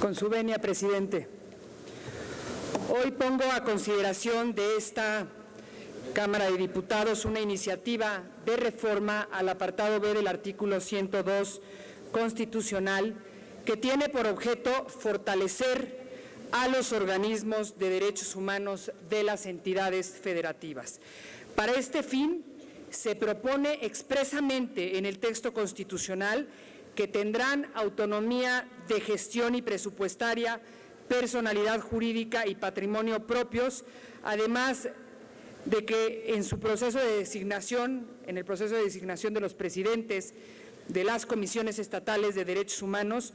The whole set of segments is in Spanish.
Con su venia, presidente. Hoy pongo a consideración de esta Cámara de Diputados una iniciativa de reforma al apartado B del artículo 102 constitucional que tiene por objeto fortalecer a los organismos de derechos humanos de las entidades federativas. Para este fin, se propone expresamente en el texto constitucional que tendrán autonomía de gestión y presupuestaria, personalidad jurídica y patrimonio propios, además de que en su proceso de designación, en el proceso de designación de los presidentes de las comisiones estatales de derechos humanos,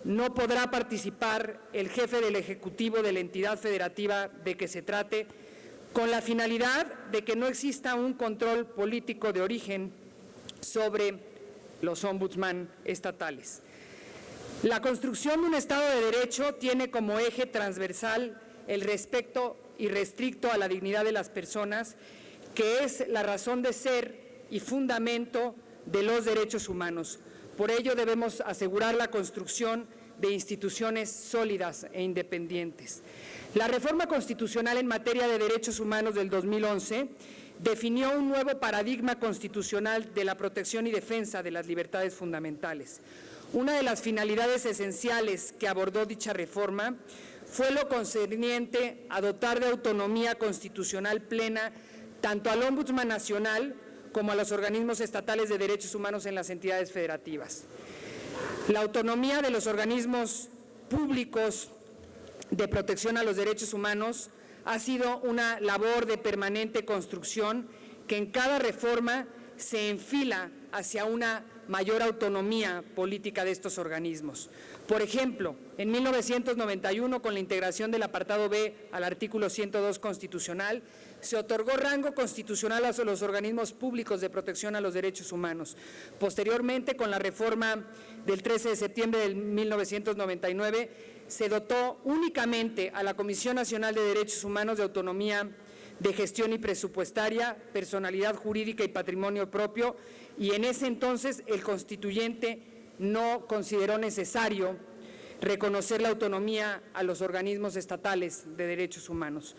no podrá participar el jefe del Ejecutivo de la entidad federativa de que se trate, con la finalidad de que no exista un control político de origen sobre los ombudsman estatales. La construcción de un Estado de Derecho tiene como eje transversal el respeto irrestricto a la dignidad de las personas, que es la razón de ser y fundamento de los derechos humanos. Por ello debemos asegurar la construcción de instituciones sólidas e independientes. La reforma constitucional en materia de derechos humanos del 2011 definió un nuevo paradigma constitucional de la protección y defensa de las libertades fundamentales. Una de las finalidades esenciales que abordó dicha reforma fue lo concerniente a dotar de autonomía constitucional plena tanto al Ombudsman Nacional como a los organismos estatales de derechos humanos en las entidades federativas. La autonomía de los organismos públicos de protección a los derechos humanos ha sido una labor de permanente construcción que en cada reforma se enfila hacia una mayor autonomía política de estos organismos. Por ejemplo, en 1991, con la integración del apartado B al artículo 102 constitucional, se otorgó rango constitucional a los organismos públicos de protección a los derechos humanos. Posteriormente, con la reforma del 13 de septiembre de 1999, se dotó únicamente a la Comisión Nacional de Derechos Humanos de autonomía de gestión y presupuestaria, personalidad jurídica y patrimonio propio, y en ese entonces el constituyente no consideró necesario reconocer la autonomía a los organismos estatales de derechos humanos.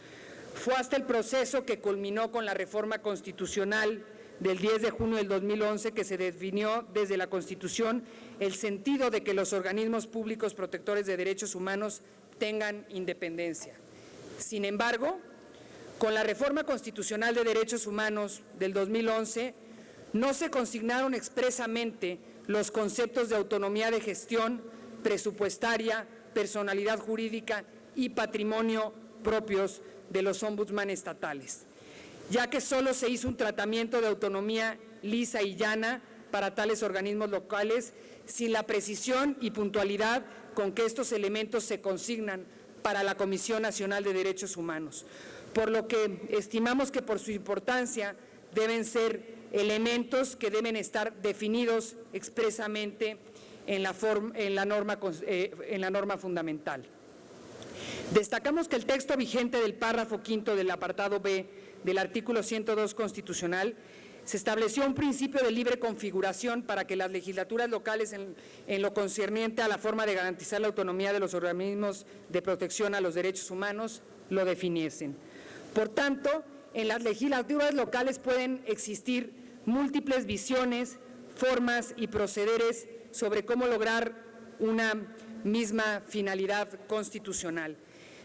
Fue hasta el proceso que culminó con la reforma constitucional del 10 de junio del 2011 que se definió desde la Constitución el sentido de que los organismos públicos protectores de derechos humanos tengan independencia. Sin embargo, con la reforma constitucional de derechos humanos del 2011 no se consignaron expresamente los conceptos de autonomía de gestión, presupuestaria, personalidad jurídica y patrimonio propios de los ombudsman estatales, ya que solo se hizo un tratamiento de autonomía lisa y llana para tales organismos locales, sin la precisión y puntualidad con que estos elementos se consignan para la Comisión Nacional de Derechos Humanos, por lo que estimamos que por su importancia deben ser elementos que deben estar definidos expresamente en la norma fundamental. Destacamos que el texto vigente del párrafo quinto del apartado B del artículo 102 constitucional se estableció un principio de libre configuración para que las legislaturas locales en lo concerniente a la forma de garantizar la autonomía de los organismos de protección a los derechos humanos lo definiesen. Por tanto, en las legislaturas locales pueden existir múltiples visiones, formas y procederes sobre cómo lograr una misma finalidad constitucional.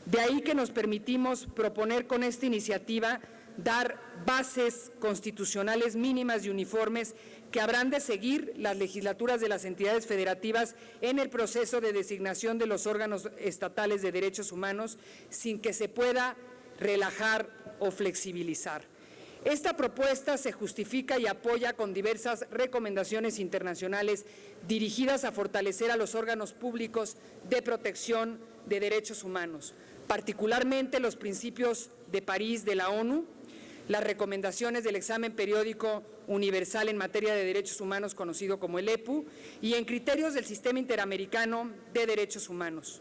De ahí que nos permitimos proponer con esta iniciativa dar bases constitucionales mínimas y uniformes que habrán de seguir las legislaturas de las entidades federativas en el proceso de designación de los órganos estatales de derechos humanos sin que se pueda relajar o flexibilizar. Esta propuesta se justifica y apoya con diversas recomendaciones internacionales dirigidas a fortalecer a los órganos públicos de protección de derechos humanos, particularmente los principios de París de la ONU, las recomendaciones del examen periódico universal en materia de derechos humanos conocido como el EPU y en criterios del Sistema Interamericano de Derechos Humanos.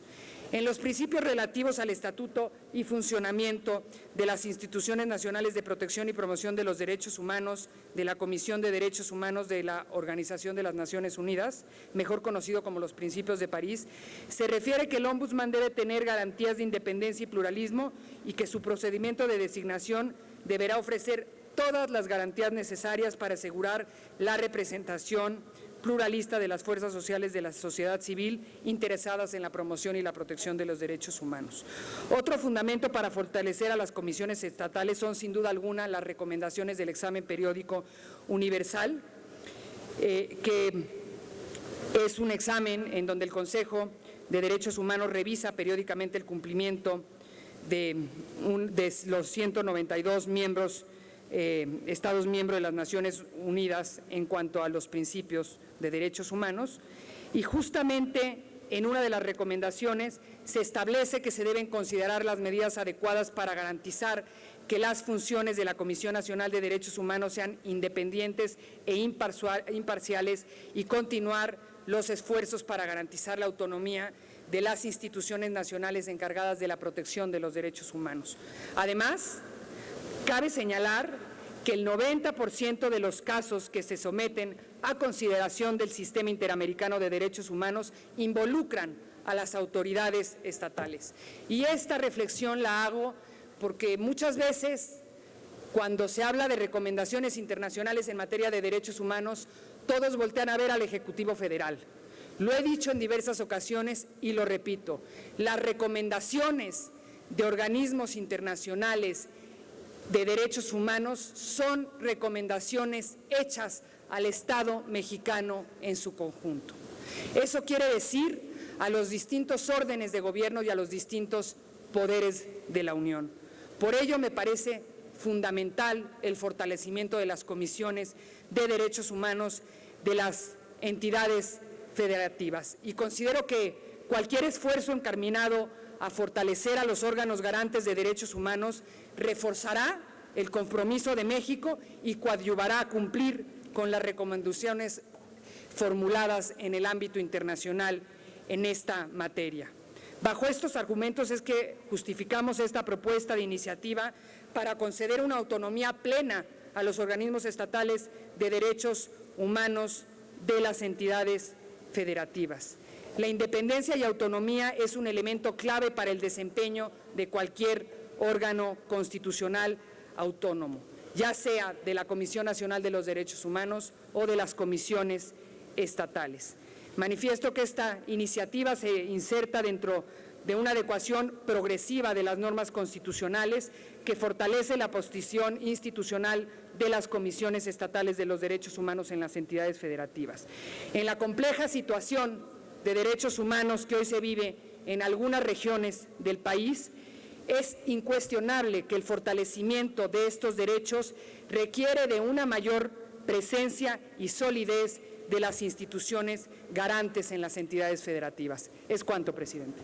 En los principios relativos al estatuto y funcionamiento de las instituciones nacionales de protección y promoción de los derechos humanos, de la Comisión de Derechos Humanos de la Organización de las Naciones Unidas, mejor conocido como los Principios de París, se refiere que el Ombudsman debe tener garantías de independencia y pluralismo y que su procedimiento de designación deberá ofrecer todas las garantías necesarias para asegurar la representación pluralista de las fuerzas sociales de la sociedad civil interesadas en la promoción y la protección de los derechos humanos. Otro fundamento para fortalecer a las comisiones estatales son, sin duda alguna, las recomendaciones del examen periódico universal, que es un examen en donde el Consejo de Derechos Humanos revisa periódicamente el cumplimiento de los 192 Estados miembros de las Naciones Unidas en cuanto a los principios de derechos humanos, y justamente en una de las recomendaciones se establece que se deben considerar las medidas adecuadas para garantizar que las funciones de la Comisión Nacional de Derechos Humanos sean independientes e imparciales y continuar los esfuerzos para garantizar la autonomía de las instituciones nacionales encargadas de la protección de los derechos humanos. Además, cabe señalar que el 90% de los casos que se someten a consideración del Sistema Interamericano de Derechos Humanos involucran a las autoridades estatales. Y esta reflexión la hago porque muchas veces, cuando se habla de recomendaciones internacionales en materia de derechos humanos, todos voltean a ver al Ejecutivo Federal. Lo he dicho en diversas ocasiones y lo repito, las recomendaciones de organismos internacionales de derechos humanos son recomendaciones hechas al Estado mexicano en su conjunto. Eso quiere decir a los distintos órdenes de gobierno y a los distintos poderes de la Unión. Por ello me parece fundamental el fortalecimiento de las comisiones de derechos humanos de las entidades federativas, y considero que cualquier esfuerzo encaminado a fortalecer a los órganos garantes de derechos humanos reforzará el compromiso de México y coadyuvará a cumplir con las recomendaciones formuladas en el ámbito internacional en esta materia. Bajo estos argumentos es que justificamos esta propuesta de iniciativa para conceder una autonomía plena a los organismos estatales de derechos humanos de las entidades federativas. La independencia y autonomía es un elemento clave para el desempeño de cualquier órgano constitucional autónomo, ya sea de la Comisión Nacional de los Derechos Humanos o de las comisiones estatales. Manifiesto que esta iniciativa se inserta dentro de una adecuación progresiva de las normas constitucionales que fortalece la posición institucional de las comisiones estatales de los derechos humanos en las entidades federativas. En la compleja situación de derechos humanos que hoy se vive en algunas regiones del país, es incuestionable que el fortalecimiento de estos derechos requiere de una mayor presencia y solidez de las instituciones garantes en las entidades federativas. Es cuanto, presidente.